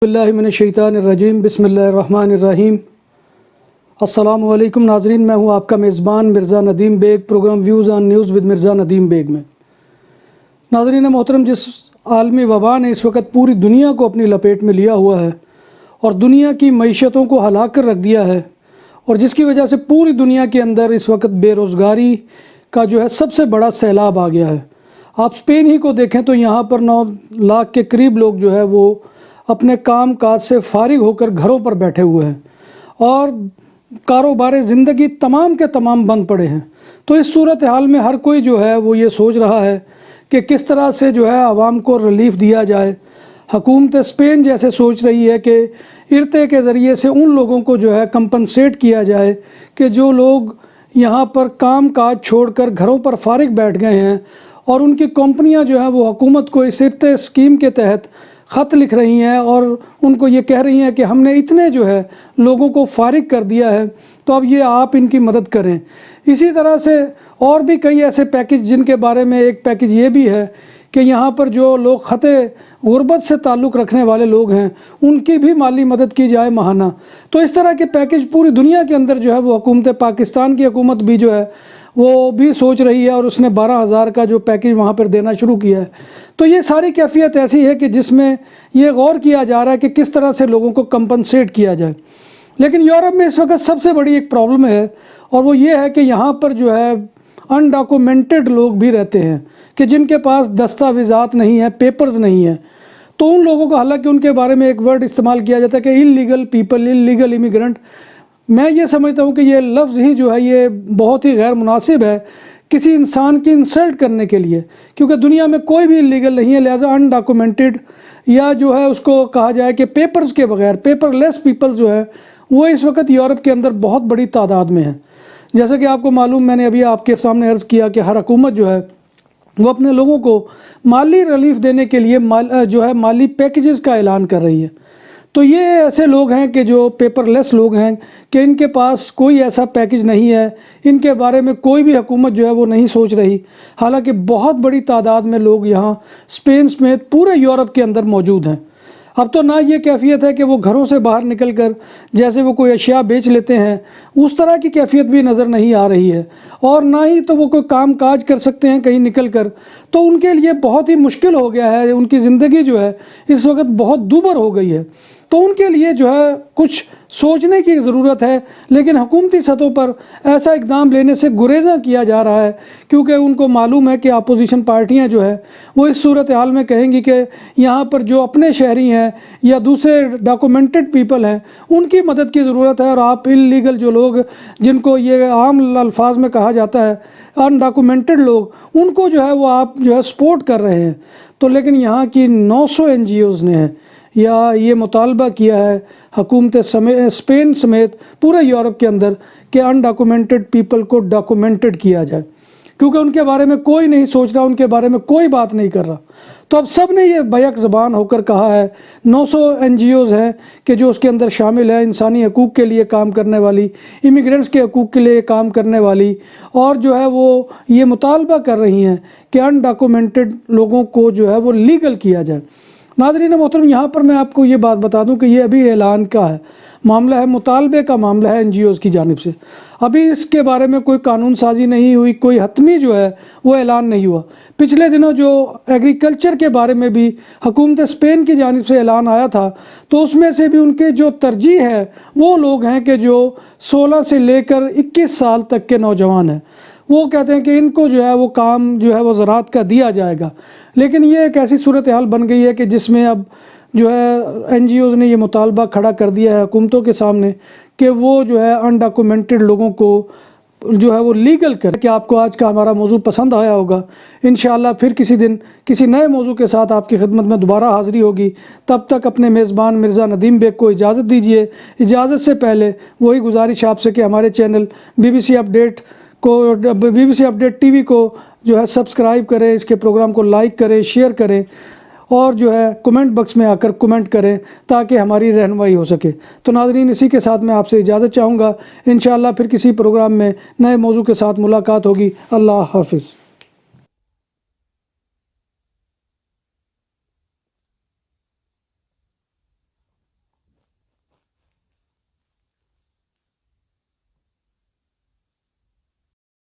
اللہ من الشیطان الرجیم بسم اللہ الرحمن الرحیم۔ السلام علیکم ناظرین، میں ہوں آپ کا میزبان Mirza Nadeem Baig, programme views on news with Mirza Nadeem Baig میں۔ ناظرین محترم، جس عالمی وبا نے اس وقت پوری دنیا کو اپنی لپیٹ میں لیا ہوا ہے اور دنیا کی معیشتوں کو ہلا کر رکھ دیا ہے، اور جس کی وجہ سے پوری دنیا کے اندر اس وقت بے روزگاری کا جو ہے سب سے بڑا سیلاب آ گیا ہے۔ آپ اسپین ہی کو دیکھیں تو یہاں پر 9 لاکھ کے قریب لوگ جو ہے وہ اپنے کام کاج سے فارغ ہو کر گھروں پر بیٹھے ہوئے ہیں اور کاروبار زندگی تمام کے تمام بند پڑے ہیں۔ تو اس صورتحال میں ہر کوئی جو ہے وہ یہ سوچ رہا ہے کہ کس طرح سے جو ہے عوام کو ریلیف دیا جائے۔ حکومت اسپین جیسے سوچ رہی ہے کہ ارتے کے ذریعے سے ان لوگوں کو جو ہے کمپنسیٹ کیا جائے کہ جو لوگ یہاں پر کام کاج چھوڑ کر گھروں پر فارغ بیٹھ گئے ہیں، اور ان کی کمپنیاں جو ہیں وہ حکومت کو اس ارتے اسکیم کے تحت خط لکھ رہی ہیں اور ان کو یہ کہہ رہی ہیں کہ ہم نے اتنے جو ہے لوگوں کو فارغ کر دیا ہے، تو اب یہ آپ ان کی مدد کریں۔ اسی طرح سے اور بھی کئی ایسے پیکج، جن کے بارے میں ایک پیکج یہ بھی ہے کہ یہاں پر جو لوگ خطے غربت سے تعلق رکھنے والے لوگ ہیں ان کی بھی مالی مدد کی جائے ماہانہ۔ تو اس طرح کے پیکج پوری دنیا کے اندر جو ہے وہ حکومت پاکستان کی حکومت بھی جو ہے وہ بھی سوچ رہی ہے، اور اس نے 12,000 کا جو پیکج وہاں پر دینا شروع کیا ہے۔ تو یہ ساری کیفیت ایسی ہے کہ جس میں یہ غور کیا جا رہا ہے کہ کس طرح سے لوگوں کو کمپنسیٹ کیا جائے۔ لیکن یورپ میں اس وقت سب سے بڑی ایک پرابلم ہے، اور وہ یہ ہے کہ یہاں پر جو ہے انڈاکومنٹڈ لوگ بھی رہتے ہیں کہ جن کے پاس دستاویزات نہیں ہیں، پیپرز نہیں ہیں۔ تو ان لوگوں کو، حالانکہ ان کے بارے میں ایک ورڈ استعمال کیا جاتا ہے کہ انلیگل پیپل، انلیگل امیگرنٹ، میں یہ سمجھتا ہوں کہ یہ لفظ ہی جو ہے یہ بہت ہی غیر مناسب ہے کسی انسان کی انسلٹ کرنے کے لیے، کیونکہ دنیا میں کوئی بھی انلیگل نہیں ہے۔ لہٰذا انڈاکومنٹڈ یا جو ہے اس کو کہا جائے کہ پیپرز کے بغیر، پیپر لیس پیپل جو ہے وہ اس وقت یورپ کے اندر بہت بڑی تعداد میں ہیں۔ جیسا کہ آپ کو معلوم، میں نے ابھی آپ کے سامنے عرض کیا کہ ہر حکومت جو ہے وہ اپنے لوگوں کو مالی ریلیف دینے کے لیے جو ہے مالی پیکیجز کا اعلان کر رہی ہے۔ تو یہ ایسے لوگ ہیں کہ جو پیپر لیس لوگ ہیں کہ ان کے پاس کوئی ایسا پیکج نہیں ہے، ان کے بارے میں کوئی بھی حکومت جو ہے وہ نہیں سوچ رہی، حالانکہ بہت بڑی تعداد میں لوگ یہاں اسپین سمیت پورے یورپ کے اندر موجود ہیں۔ اب تو نہ یہ کیفیت ہے کہ وہ گھروں سے باہر نکل کر جیسے وہ کوئی اشیاء بیچ لیتے ہیں، اس طرح کی کیفیت بھی نظر نہیں آ رہی ہے، اور نہ ہی تو وہ کوئی کام کاج کر سکتے ہیں کہیں نکل کر۔ تو ان کے لیے بہت ہی مشکل ہو گیا ہے، ان کی زندگی جو ہے اس وقت بہت دوبر ہو گئی ہے۔ تو ان کے لیے جو ہے کچھ سوچنے کی ضرورت ہے، لیکن حکومتی سطح پر ایسا اقدام لینے سے گریزاں کیا جا رہا ہے، کیونکہ ان کو معلوم ہے کہ اپوزیشن پارٹیاں جو ہے وہ اس صورتحال میں کہیں گی کہ یہاں پر جو اپنے شہری ہیں یا دوسرے ڈاکومنٹڈ پیپل ہیں ان کی مدد کی ضرورت ہے، اور آپ انلیگل جو لوگ، جن کو یہ عام الفاظ میں کہا جاتا ہے انڈاکومنٹڈ لوگ، ان کو جو ہے وہ آپ جو ہے سپورٹ کر رہے ہیں۔ تو لیکن یہاں کی 900 NGOs نے یا یہ مطالبہ کیا ہے حکومت اسپین سمیت پورے یورپ کے اندر کہ انڈاکومنٹڈ پیپل کو ڈاکومنٹڈ کیا جائے، کیونکہ ان کے بارے میں کوئی نہیں سوچ رہا، ان کے بارے میں کوئی بات نہیں کر رہا۔ تو اب سب نے یہ بیک زبان ہو کر کہا ہے، 900 NGOs ہیں کہ جو اس کے اندر شامل ہے، انسانی حقوق کے لیے کام کرنے والی، امیگرنٹس کے حقوق کے لیے کام کرنے والی، اور جو ہے وہ یہ مطالبہ کر رہی ہیں کہ انڈاکومنٹڈ لوگوں کو جو ہے وہ لیگل کیا جائے۔ ناظرین محترم، یہاں پر میں آپ کو یہ بات بتا دوں کہ یہ ابھی اعلان کا ہے معاملہ ہے، مطالبے کا معاملہ ہے NGOs کی جانب سے۔ ابھی اس کے بارے میں کوئی قانون سازی نہیں ہوئی، کوئی حتمی جو ہے وہ اعلان نہیں ہوا۔ پچھلے دنوں جو ایگریکلچر کے بارے میں بھی حکومت اسپین کی جانب سے اعلان آیا تھا، تو اس میں سے بھی ان کے جو ترجیح ہے وہ لوگ ہیں کہ جو 16 سے لے کر 21 سال تک کے نوجوان ہیں۔ وہ کہتے ہیں کہ ان کو جو ہے وہ کام جو ہے وہ زراعت کا دیا جائے گا۔ لیکن یہ ایک ایسی صورتحال بن گئی ہے کہ جس میں اب جو ہے NGOs نے یہ مطالبہ کھڑا کر دیا ہے حکومتوں کے سامنے کہ وہ جو ہے انڈاکومنٹڈ لوگوں کو جو ہے وہ لیگل کر۔ کہ آپ کو آج کا ہمارا موضوع پسند آیا ہوگا۔ انشاءاللہ پھر کسی دن کسی نئے موضوع کے ساتھ آپ کی خدمت میں دوبارہ حاضری ہوگی۔ تب تک اپنے میزبان مرزا ندیم بیگ کو اجازت دیجیے۔ اجازت سے پہلے وہی گزارش آپ سے کہ ہمارے چینل BBC اپڈیٹ TV کو جو ہے سبسکرائب کریں، اس کے پروگرام کو لائک کریں، شیئر کریں، اور جو ہے کمنٹ باکس میں آ کر کمنٹ کریں تاکہ ہماری رہنمائی ہو سکے۔ تو ناظرین، اسی کے ساتھ میں آپ سے اجازت چاہوں گا۔ انشاءاللہ پھر کسی پروگرام میں نئے موضوع کے ساتھ ملاقات ہوگی۔ اللہ حافظ۔